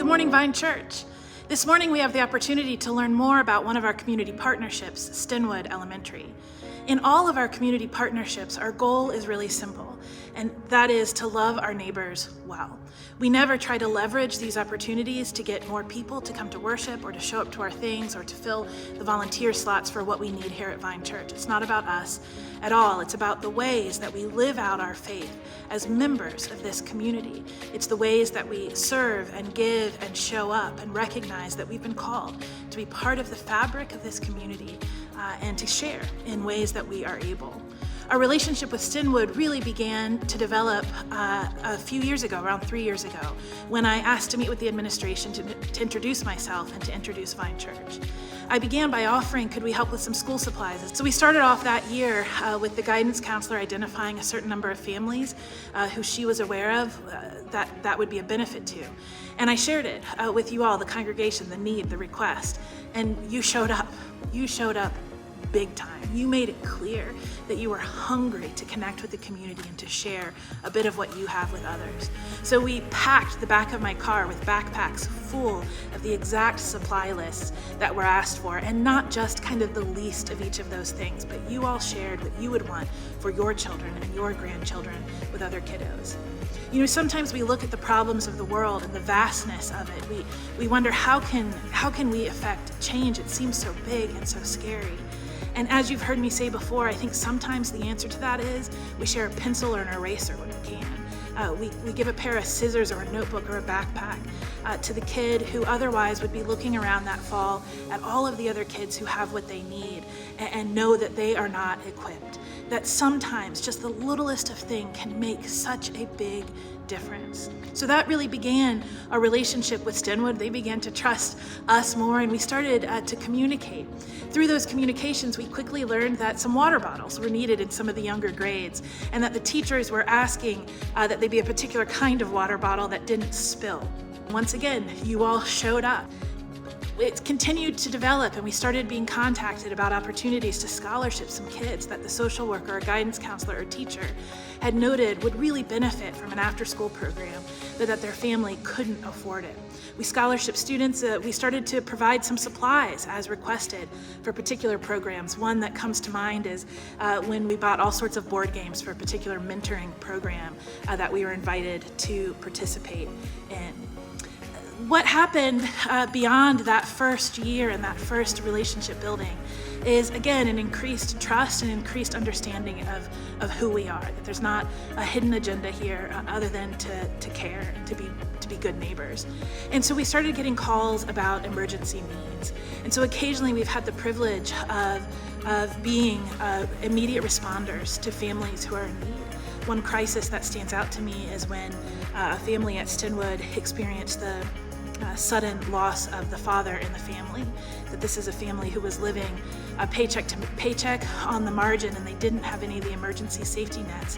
Good morning, Vine Church. This morning we have the opportunity to learn more about one of our community partnerships, Stenwood Elementary. In all of our community partnerships, our goal is really simple, and that is to love our neighbors well. We never try to leverage these opportunities to get more people to come to worship or to show up to our things or to fill the volunteer slots for what we need here at Vine Church. It's not about us at all. It's about the ways that we live out our faith as members of this community. It's the ways that we serve and give and show up and recognize that we've been called to be part of the fabric of this community and to share in ways that we are able. Our relationship with Stenwood really began to develop a few years ago, around 3 years ago, when I asked to meet with the administration to introduce myself and to introduce Vine Church. I began by offering, could we help with some school supplies? So we started off that year with the guidance counselor identifying a certain number of families who she was aware of that would be a benefit to. And I shared it with you all, the congregation, the need, the request, and you showed up. You showed up big time. You made it clear that you were hungry to connect with the community and to share a bit of what you have with others. So we packed the back of my car with backpacks full of the exact supply lists that were asked for, and not just kind of the least of each of those things, but you all shared what you would want for your children and your grandchildren with other kiddos. You know, sometimes we look at the problems of the world and the vastness of it. We wonder how can we affect change? It seems so big and so scary. And as you've heard me say before, I think sometimes the answer to that is we share a pencil or an eraser when we can. We give a pair of scissors or a notebook or a backpack to the kid who otherwise would be looking around that fall at all of the other kids who have what they need and know that they are not equipped. That sometimes just the littlest of things can make such a big difference. So that really began a relationship with Stenwood. They began to trust us more, and we started to communicate. Through those communications, we quickly learned that some water bottles were needed in some of the younger grades, and that the teachers were asking that they be a particular kind of water bottle that didn't spill. Once again, you all showed up. It continued to develop, and we started being contacted about opportunities to scholarship some kids that the social worker or guidance counselor or teacher had noted would really benefit from an after-school program, but that their family couldn't afford it. We scholarship students, we started to provide some supplies as requested for particular programs. One that comes to mind is when we bought all sorts of board games for a particular mentoring program that we were invited to participate in. What happened beyond that first year and that first relationship building is, again, an increased trust and increased understanding of who we are, that there's not a hidden agenda here other than to care and to be good neighbors. And so we started getting calls about emergency needs. And so occasionally we've had the privilege of being immediate responders to families who are in need. One crisis that stands out to me is when a family at Stenwood experienced the sudden loss of the father in the family, that this is a family who was living paycheck to paycheck on the margin, and they didn't have any of the emergency safety nets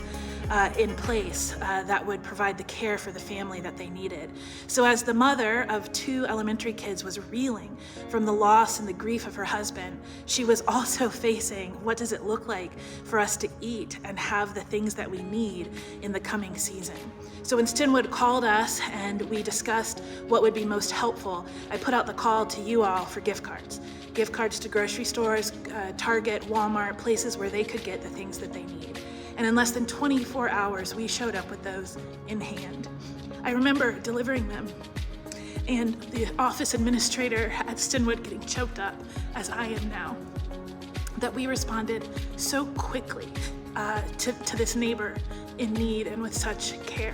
in place that would provide the care for the family that they needed. So as the mother of 2 elementary kids was reeling from the loss and the grief of her husband, she was also facing what does it look like for us to eat and have the things that we need in the coming season. So when Stenwood called us and we discussed what would be most helpful, I put out the call to you all for gift cards to grocery stores, Target, Walmart, places where they could get the things that they need. And in less than 24 hours, we showed up with those in hand. I remember delivering them and the office administrator at Stenwood getting choked up, as I am now, that we responded so quickly to this neighbor in need and with such care.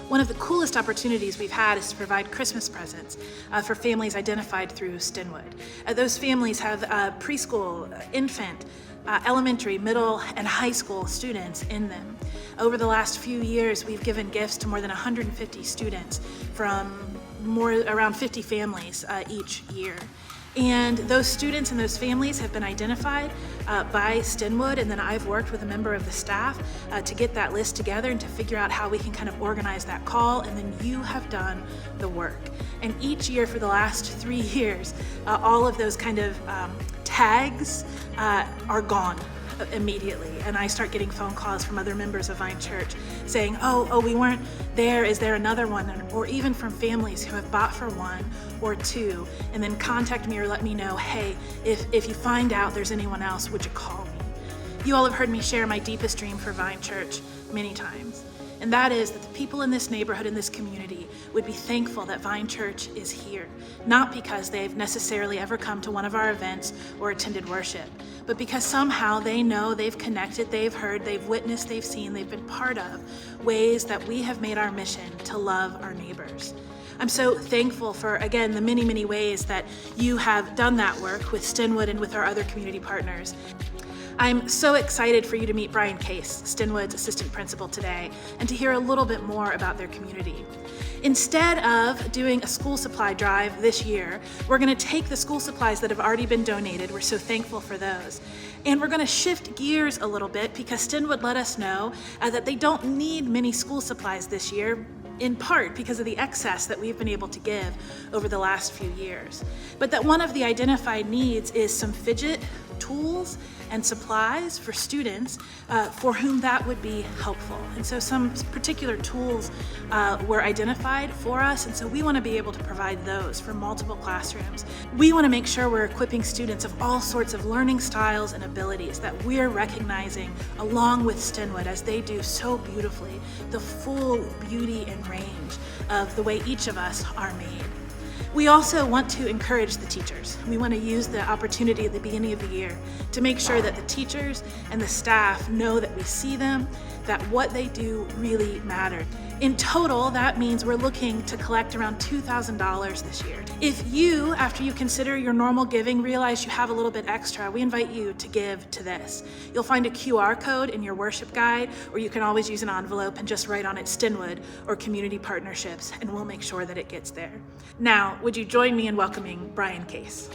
One of the coolest opportunities we've had is to provide Christmas presents for families identified through Stenwood. Those families have preschool, infant, elementary, middle, and high school students in them. Over the last few years, we've given gifts to more than 150 students from around 50 families each year. And those students and those families have been identified by Stenwood, and then I've worked with a member of the staff to get that list together and to figure out how we can kind of organize that call, and then you have done the work. And each year for the last 3 years, all of those kind of tags are gone. immediately, and I start getting phone calls from other members of Vine Church saying, oh, we weren't there, is there another one? Or even from families who have bought for one or two and then contact me or let me know, hey, if you find out there's anyone else, would you call me? You all have heard me share my deepest dream for Vine Church many times, and that is that the people in this neighborhood, in this community, would be thankful that Vine Church is here, not because they've necessarily ever come to one of our events or attended worship, but because somehow they know they've connected, they've heard, they've witnessed, they've seen, they've been part of ways that we have made our mission to love our neighbors. I'm so thankful for, again, the many, many ways that you have done that work with Stenwood and with our other community partners. I'm so excited for you to meet Brian Case, Stenwood's assistant principal, today, and to hear a little bit more about their community. Instead of doing a school supply drive this year, we're going to take the school supplies that have already been donated, we're so thankful for those, and we're going to shift gears a little bit because Stenwood let us know that they don't need many school supplies this year, in part because of the excess that we've been able to give over the last few years. But that one of the identified needs is some fidget tools and supplies for students for whom that would be helpful. And so some particular tools were identified for us, and so we want to be able to provide those for multiple classrooms. We want to make sure we're equipping students of all sorts of learning styles and abilities that we're recognizing along with Stenwood as they do so beautifully the full beauty and range of the way each of us are made. We also want to encourage the teachers. We want to use the opportunity at the beginning of the year to make sure that the teachers and the staff know that we see them, that what they do really matters. In total, that means we're looking to collect around $2,000 this year. If you, after you consider your normal giving, realize you have a little bit extra, we invite you to give to this. You'll find a QR code in your worship guide, or you can always use an envelope and just write on it Stenwood or Community Partnerships, and we'll make sure that it gets there. Now, would you join me in welcoming Brian Case?